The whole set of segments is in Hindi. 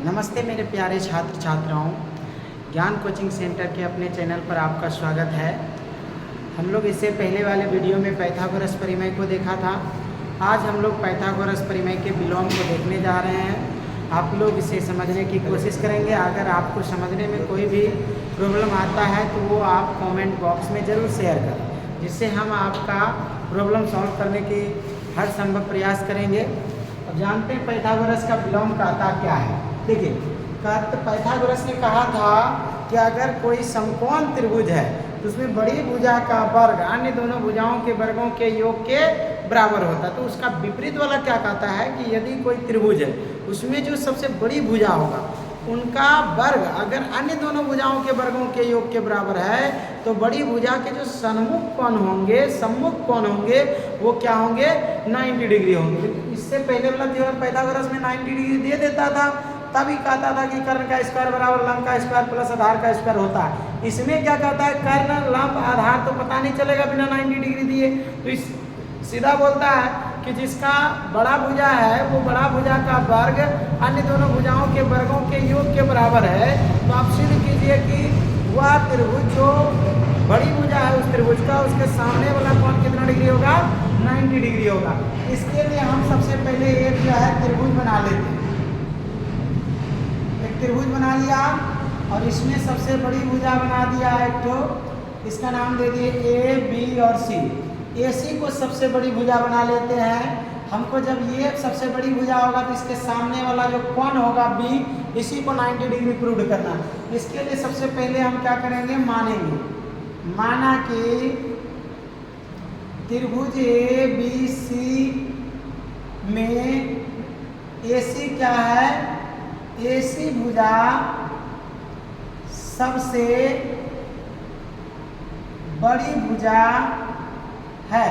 नमस्ते मेरे प्यारे छात्र छात्राओं, ज्ञान कोचिंग सेंटर के अपने चैनल पर आपका स्वागत है। हम लोग इससे पहले वाले वीडियो में पाइथागोरस परिमेय को देखा था। आज हम लोग पाइथागोरस परिमेय के विलोम को देखने जा रहे हैं। आप लोग इसे समझने की कोशिश करेंगे। अगर आपको समझने में कोई भी प्रॉब्लम आता है तो वो आप कमेंट बॉक्स में ज़रूर शेयर करें, जिससे हम आपका प्रॉब्लम सॉल्व करने की हर संभव प्रयास करेंगे। अब जानते हैं पाइथागोरस का विलोम कहता क्या है। देखिए, पाइथागोरस ने कहा था कि अगर कोई समकोण त्रिभुज है तो उसमें बड़ी भुजा का वर्ग अन्य दोनों भुजाओं के वर्गों के योग के बराबर होता है। तो उसका विपरीत वाला क्या कहता है कि यदि कोई त्रिभुज है उसमें जो सबसे बड़ी भुजा होगा उनका वर्ग अगर अन्य दोनों भुजाओं के वर्गों के योग के बराबर है तो बड़ी भुजा के जो सम्मुख कोण होंगे वो क्या होंगे, 90 डिग्री होंगे। इससे पहले वाला थ्योरम पाइथागोरस में 90 डिग्री दे देता था, तभी कहता था कि कर्ण का स्क्वायर बराबर लंब का स्क्वायर प्लस आधार का स्क्वायर होता है। इसमें क्या कहता है, कर्ण लंब आधार तो पता नहीं चलेगा बिना 90 डिग्री दिए। तो इस सीधा बोलता है कि जिसका बड़ा भुजा है वो बड़ा भुजा का वर्ग अन्य दोनों भुजाओं के वर्गों के योग के बराबर है। तो आप सिद्ध कीजिए कि वह त्रिभुज जो बड़ी भुजा है उस त्रिभुज का उसके सामने वाला कोण कितना डिग्री होगा, 90 डिग्री होगा। इसके लिए हम सबसे पहले एक जो है त्रिभुज बना लेते हैं। एक त्रिभुज बना लिया और इसमें सबसे बड़ी भुजा बना दिया एक तो, इसका नाम दे दिए ए, बी और सी। AC को सबसे बड़ी भुजा बना लेते हैं। हमको जब ये सबसे बड़ी भुजा होगा तो इसके सामने वाला जो कोण होगा B, इसी को 90 डिग्री प्रूव करना। इसके लिए सबसे पहले हम क्या करेंगे, मानेंगे। माना कि त्रिभुज ABC में AC क्या है, AC भुजा सबसे बड़ी भुजा है,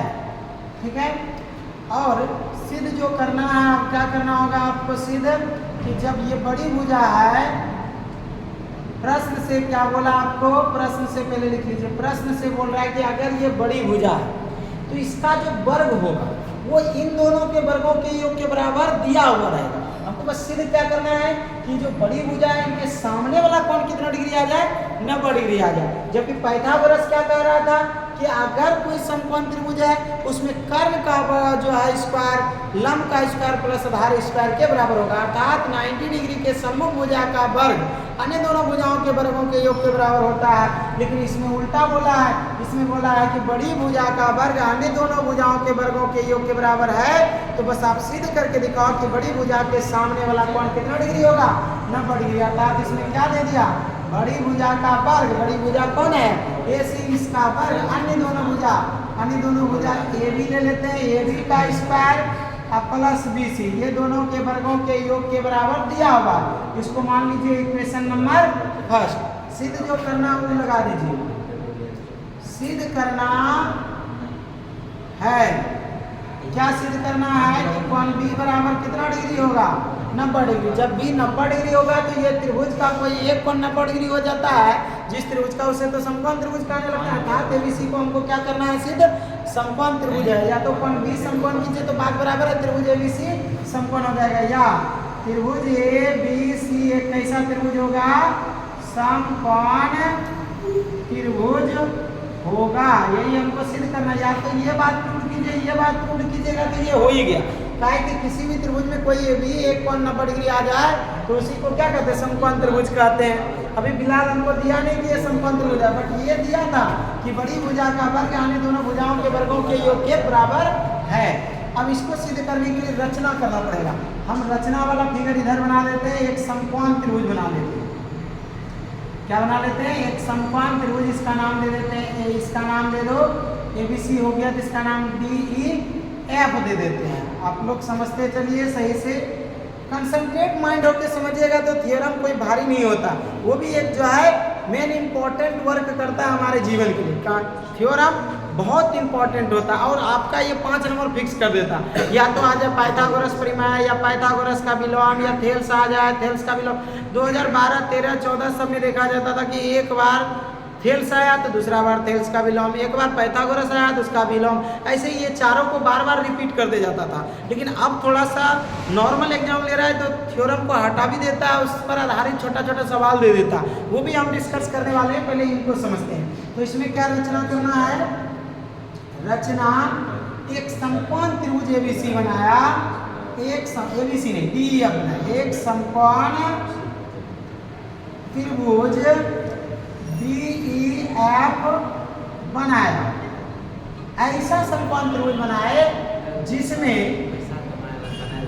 ठीक है। और सिद्ध जो करना है, आप क्या करना होगा आपको सिद्ध, कि जब ये बड़ी भुजा है, प्रश्न से क्या बोला आपको, प्रश्न से पहले लिख लीजिए। प्रश्न से बोल रहा है कि अगर ये बड़ी भुजा है तो इसका जो वर्ग होगा वो इन दोनों के वर्गों के योग के बराबर दिया हुआ रहेगा। हमको बस सिद्ध क्या करना है कि जो बड़ी भुजा है इनके सामने वाला कोण कितना डिग्री आ जाए, 90 डिग्री आ जाए। जबकि पाइथागोरस क्या कह रहा था कि अगर कोई समकोण त्रिभुज है उसमें कर्ण का जो है स्क्वायर लंब का स्क्वायर प्लस आधार स्क्वायर के बराबर होगा, अर्थात 90 डिग्री के सम्मुख भुजा का वर्ग अन्य दोनों भुजाओं के वर्गों के योग के बराबर होता है। लेकिन इसमें उल्टा बोला है, इसमें बोला है कि बड़ी भुजा का वर्ग अन्य दोनों भुजाओं के वर्गों के योग के बराबर है। तो बस आप सिद्ध करके दिखाओ कि बड़ी भुजा के सामने वाला कोण कितना डिग्री होगा, 90 डिग्री। अर्थात इसमें क्या दे दिया, बड़ी भुजा का वर्ग, बड़ी भुजा कौन है, AC, इसका वर्ग अन्य दोनों भुजा AB ले लेते हैं, AB का स्क्वायर प्लस BC, ये दोनों के वर्गों के योग के बराबर दिया होगा। इसको मान लीजिए इक्वेशन नंबर फर्स्ट। सिद्ध जो करना वो लगा दीजिए। सिद्ध करना है, क्या सिद्ध करना है कि कोण B बराबर कितना डिग्री होगा, 90 डिग्री। जब B 90 डिग्री होगा तो ये त्रिभुज का कोई एक कोण 90 डिग्री हो जाता है, जिस त्रिभुज का उसे तो समकोण त्रिभुज कहने लगता है। अर्थात ABC को हमको क्या करना है सिद्ध, समकोण त्रिभुज है। या तो कोण B समकोण कीजिए तो बात बराबर है, त्रिभुज ABC समकोण हो जाएगा। या त्रिभुज ABC एक कैसा त्रिभुज होगा, समकोण त्रिभुज होगा। यही हमको सिद्ध करना है। या तो ये बात प्रूव कीजिए, ये बात प्रूव कीजिएगा तो ये हो ही गया। काहे कि किसी भी त्रिभुज में कोई भी एक कोण 90 डिग्री आ जाए तो उसी को क्या कहते हैं, समकोण त्रिभुज कहते हैं। अभी फिलहाल हमको दिया नहीं कि ये समकोण त्रिभुज है, बट ये दिया था कि बड़ी भुजा का वर्ग अन्य दोनों भुजाओं के वर्गों के योग के बराबर है। अब इसको सिद्ध करने के लिए रचना करना पड़ेगा। हम रचना वाला फिगर इधर बना देते हैं, एक समकोण त्रिभुज बना लेते हैं। क्या बना लेते हैं, एक समकोण त्रिभुज, इसका नाम दे देते हैं A, इसका नाम दे दो ABC हो गया, तो इसका नाम DEF दे देते हैं। आप लोग समझते चलिए, सही से कंसंट्रेट माइंड होकर समझिएगा तो थ्योरम कोई भारी नहीं होता। वो भी एक जो है मेन इंपॉर्टेंट वर्क करता है हमारे जीवन के लिए। थ्योरम बहुत इंपॉर्टेंट होता है और आपका ये 5 नंबर फिक्स कर देता है। या तो आ जाए पाइथागोरस परिमेय या पाइथागोरस का विलोम या थेल्स आ जाए, थेल्स का विलोम। 2012, 13, 14 सब में देखा जाता था कि एक बार थेल्स आया तो दूसरा बार थेल्स का विलोम, एक बार पाइथागोरस आया तो उसका विलोम, ऐसे ही ये चारों को बार बार रिपीट कर दे जाता था। लेकिन अब थोड़ा सा नॉर्मल एग्जाम ले रहा है तो थ्योरम को हटा भी देता है, उस पर आधारित छोटा छोटा सवाल दे देता, वो भी हम डिस्कस करने वाले हैं। पहले इनको समझते हैं। तो इसमें क्या रचना करना है, रचना एक समकोण त्रिभुज एबीसी बनाया, एक एबीसी नहीं डीईएफ बनाया, एक समकोण त्रिभुज डीईएफ बनाया। ऐसा समकोण त्रिभुज बनाए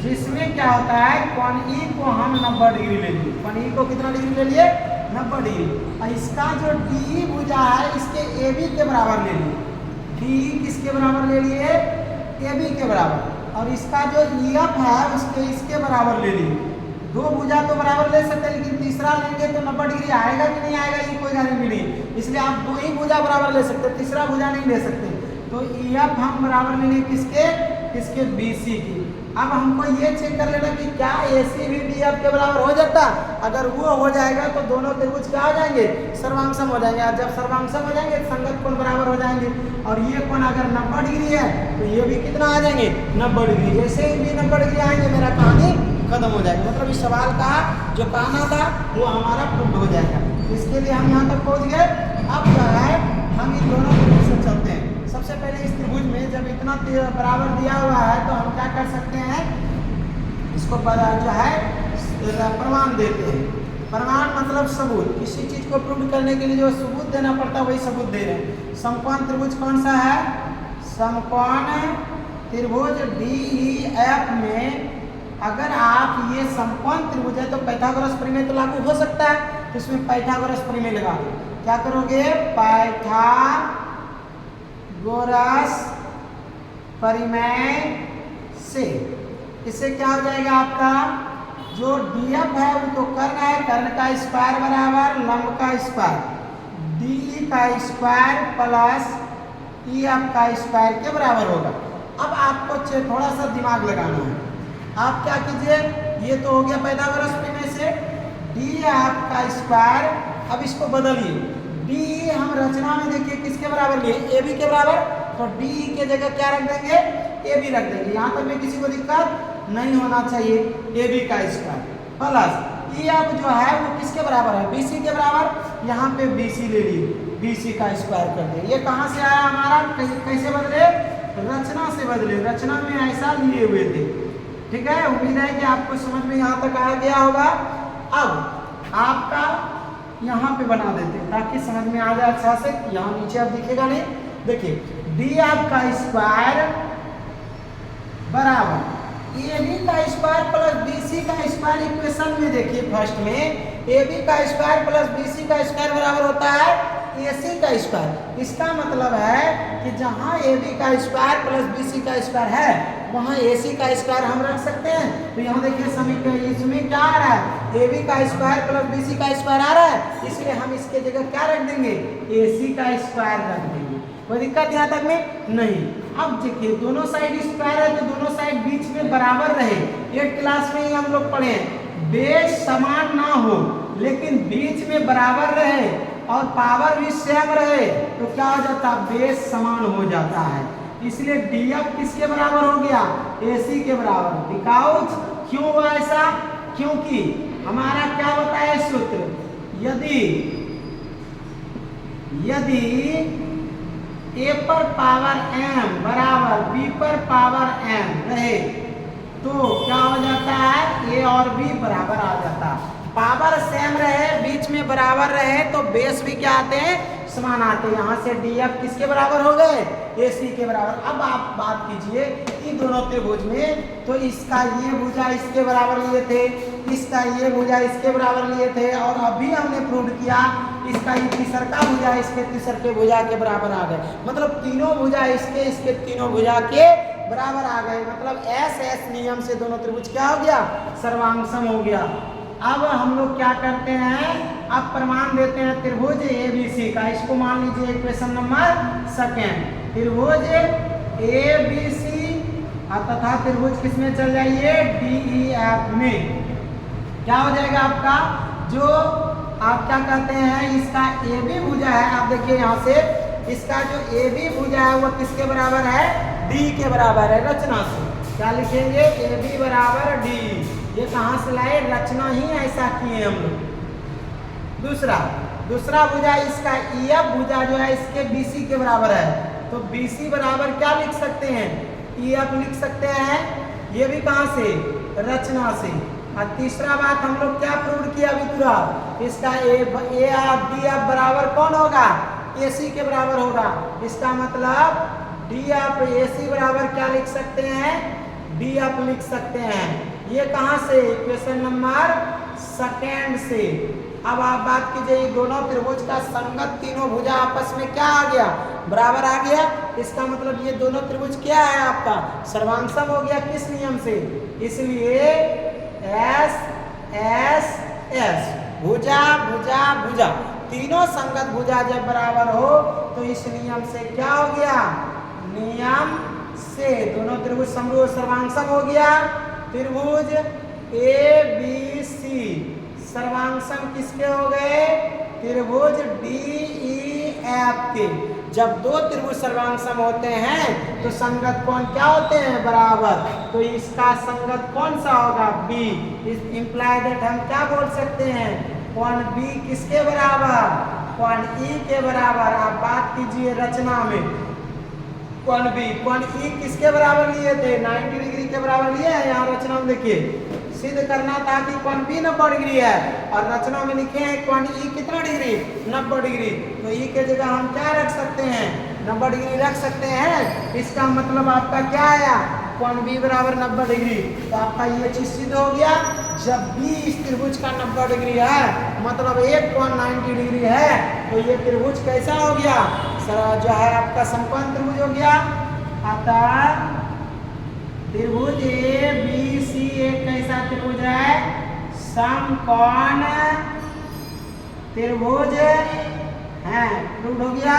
जिसमें क्या होता है, कोण ई को हम 90 डिग्री ले लिए। कोण ई को कितना डिग्री ले लिए, 90 डिग्री। और इसका जो डी भुजा है इसके ए बी के बराबर ले लिए। डी किसके बराबर ले लिए, ए बी के बराबर। और इसका जो ई एफ है उसके इसके बराबर ले लिए। दो भुजा तो बराबर ले सकते हैं, लेकिन तीसरा लेंगे तो 90 डिग्री आएगा कि नहीं आएगा ये कोई गारंटी नहीं, इसलिए आप दो ही भुजा बराबर ले सकते, तीसरा भुजा नहीं ले सकते। तो ई एफ हम बराबर ले लिए किसके बी सी की। अब हमको ये चेक कर लेना कि क्या ए सी भी डी एफ के बराबर हो जाता। अगर वो हो जाएगा तो दोनों त्रिभुज क्या हो जाएंगे, सर्वांगसम हो जाएंगे। और जब सर्वांगसम हो जाएंगे संगत कोण बराबर हो जाएंगे। और ये कोण अगर 90 डिग्री है तो ये भी कितना आ जाएंगे, 90 डिग्री। जैसे ही भी 90 डिग्री आएंगे मेरा कहानी खत्म हो जाएगा। मतलब इस सवाल का जो कहना था वो हमारा प्रूव हो जाएगा। इसके लिए हम यहाँ तक पहुँच गए। अब जो है हम इन दोनों त्रिभुज से चलते हैं। सबसे पहले इस त्रिभुज में जब इतना बराबर दिया हुआ है तो हम क्या कर सकते हैं, इसको जो है प्रमाण देते हैं। प्रमाण मतलब सबूत, किसी चीज को प्रूव करने के लिए जो सबूत देना पड़ता है वही सबूत दे रहे हैं। समकोण त्रिभुज कौन सा है, समकोण त्रिभुज डीईएफ में अगर आप ये समकोण त्रिभुज है तो पाइथागोरस प्रमेय तो लागू हो सकता है। तो इसमें पाइथागोरस प्रमेय लगा दो। क्या करोगे, पाइथागोरस प्रमेय से इससे क्या हो जाएगा, आपका जो डीएफ है वो तो कर्ण है, कर्ण का स्क्वायर बराबर लंब का स्क्वायर, डी का स्क्वायर प्लस ईएफ का स्क्वायर के बराबर होगा। अब आपको थोड़ा सा दिमाग लगाना है। आप क्या कीजिए, ये तो हो गया पाइथागोरस प्रमेय से, डी का स्क्वायर। अब इसको बदलिए, डी हम रचना में देखिए किसके बराबर लिए, ए बी के बराबर। तो डी के जगह क्या रख देंगे, ए बी रख देंगे। यहाँ तक में किसी को दिक्कत नहीं होना चाहिए। ए बी का स्क्वायर प्लस ई एफ जो है वो किसके बराबर है, बी सी के बराबर। यहाँ पे बी सी ले लिए, बी सी का स्क्वायर कर दें। ये कहाँ से आया हमारा, कैसे बदले, रचना से बदले। रचना में ऐसा लिए हुए थे। ठीक है, उम्मीद है कि आपको समझ में यहाँ तक आ गया होगा। अब आपका यहाँ पे बना देते हैं ताकि समझ में आ जाए अच्छा से। यहाँ नीचे अब दिखेगा नहीं, देखिए डी आपका स्क्वायर बराबर ए बी का स्क्वायर प्लस बी सी का स्क्वायर। इक्वेशन में देखिए फर्स्ट में ए बी का स्क्वायर प्लस बी सी का स्क्वायर बराबर होता है ए सी का स्क्वायर। इसका मतलब है कि जहाँ ए बी का स्क्वायर प्लस बी सी का स्क्वायर है वहाँ ए सी का स्क्वायर हम रख सकते हैं। तो यहाँ देखिए समीकरण इसमें क्या आ रहा है, ए बी का स्क्वायर प्लस बी सी का स्क्वायर आ रहा है, इसलिए हम इसके जगह क्या रख देंगे, ए सी का स्क्वायर रख देंगे। कोई दिक्कत यहाँ तक में नहीं। अब देखिए दोनों साइड स्क्वायर है तो दोनों साइड बीच में बराबर रहे। एक क्लास में ही हम लोग पढ़े हैं, बेस समान ना हो लेकिन बीच में बराबर रहे और पावर भी सेम रहे तो क्या हो जाता है, बेस समान हो जाता है। इसलिए डीएफ किसके बराबर हो गया, एसी के बराबर। बिकॉज क्यों हुआ ऐसा, क्योंकि हमारा क्या बताया सूत्र, यदि ए पर पावर m बराबर b पर पावर m रहे तो क्या हो जाता है, a और b बराबर आ जाता है। पावर सेम रहे, बीच में बराबर रहे तो बेस भी क्या आते हैं, समान आते हैं। यहाँ से डीएफ किसके बराबर हो गए, एसी के बराबर। अब आप बात कीजिए इन दोनों त्रिभुज में, तो इसका ये भुजा इसके बराबर लिए थे, इसका ये भुजा इसके बराबर लिए थे, और अभी हमने प्रूव किया इसका ये तीसरा भुजा इसके तीसरे भुजा के बराबर आ गए। मतलब तीनों भुजा इसके तीनों भुजा के बराबर आ गए। मतलब एस नियम से दोनों त्रिभुज क्या हो गया, सर्वांगसम हो गया। अब हम लोग क्या करते हैं, अब प्रमाण देते हैं त्रिभुज एबीसी का। इसको मान लीजिए इक्वेशन नंबर सेकेंड, त्रिभुज एबीसी तथा त्रिभुज किसमें चल जाइए, डीईएफ में। क्या हो जाएगा आपका, जो आप क्या कहते हैं, इसका ए बी भुजा है, आप देखिए यहाँ से इसका जो ए बी भुजा है वो किसके बराबर है, डी के बराबर है रचना से। क्या लिखेंगे, ए बी बराबर डी। ये कहाँ से लाए, रचना ही ऐसा किए हम लोग। दूसरा भुजा इसका ई एफ भुजा जो है इसके बी सी के बराबर है, तो बी सी बराबर क्या लिख सकते हैं, ई एफ लिख सकते हैं। ये भी कहाँ से, रचना से। और तीसरा बात हम लोग क्या प्रूव किया अभी पूरा, इसका ए एफ डी एफ बराबर कौन होगा, ए सी के बराबर होगा। इसका मतलब डी एफ ए सी बराबर क्या लिख सकते हैं, डी एफ लिख सकते हैं। ये कहाँ से, क्वेश्चन नंबर सेकेंड से। अब आप बात कीजिए, ये दोनों त्रिभुज का संगत तीनों भुजा आपस में क्या आ गया, बराबर आ गया। इसका मतलब ये दोनों त्रिभुज क्या है आपका, सर्वांगसम हो गया। किस नियम से, इसलिए एस एस एस भुजा भुजा भुजा तीनों संगत भुजा जब बराबर हो तो इस नियम से क्या हो गया, नियम से दोनों त्रिभुज समरूप सर्वांगसम हो गया। त्रिभुज ए बी सी सर्वांगसम किसके हो गए, त्रिभुज डी ई एफ के। जब दो त्रिभुज सर्वांगसम होते हैं तो संगत कोण क्या होते हैं, बराबर। तो इसका संगत कौन सा होगा, बी। इस इंप्लाई दैट हम क्या बोल सकते हैं, कोण बी किसके बराबर, कोण ई के बराबर। आप बात कीजिए रचना में, कोण बी कोण ई किसके बराबर लिए थे, 90 डिग्री के बराबर लिए हैं। यहाँ रचना में देखिए सिद्ध करना था कि कोण बी 90 डिग्री है, और रचना में लिखे हैं कोण ई कितना डिग्री, 90 डिग्री। तो ई के जगह हम क्या रख सकते हैं, 90 डिग्री रख सकते हैं। इसका मतलब आपका क्या आया, कोण बी बराबर 90 डिग्री। तो आपका ये चीज सिद्ध हो गया। जब बी इस त्रिभुज का 90 डिग्री है, मतलब एक कोण 90 डिग्री है, तो ये त्रिभुज कैसा हो गया, जो है आपका समकोण त्रिभुज हो गया। अतः त्रिभुज ए बी सी एक कैसा त्रिभुज है, समकोण त्रिभुज है। प्रूव हो गया।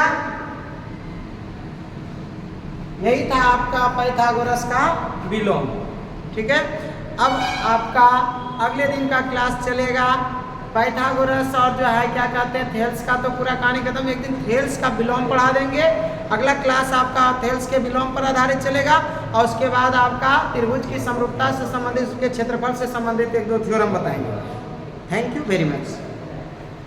यही था आपका पाइथागोरस का विलोम। ठीक है, अब आपका अगले दिन का क्लास चलेगा पाइथागोरस और जो है क्या कहते हैं थेल्स का। तो पूरा कहानी खत्म, एक दिन थेल्स का विलोम पढ़ा देंगे। अगला क्लास आपका थेल्स के विलोम पर आधारित चलेगा, और उसके बाद आपका त्रिभुज की समरूपता से संबंधित, उसके क्षेत्रफल से संबंधित एक दो थ्योरम बताएंगे। Thank you very much.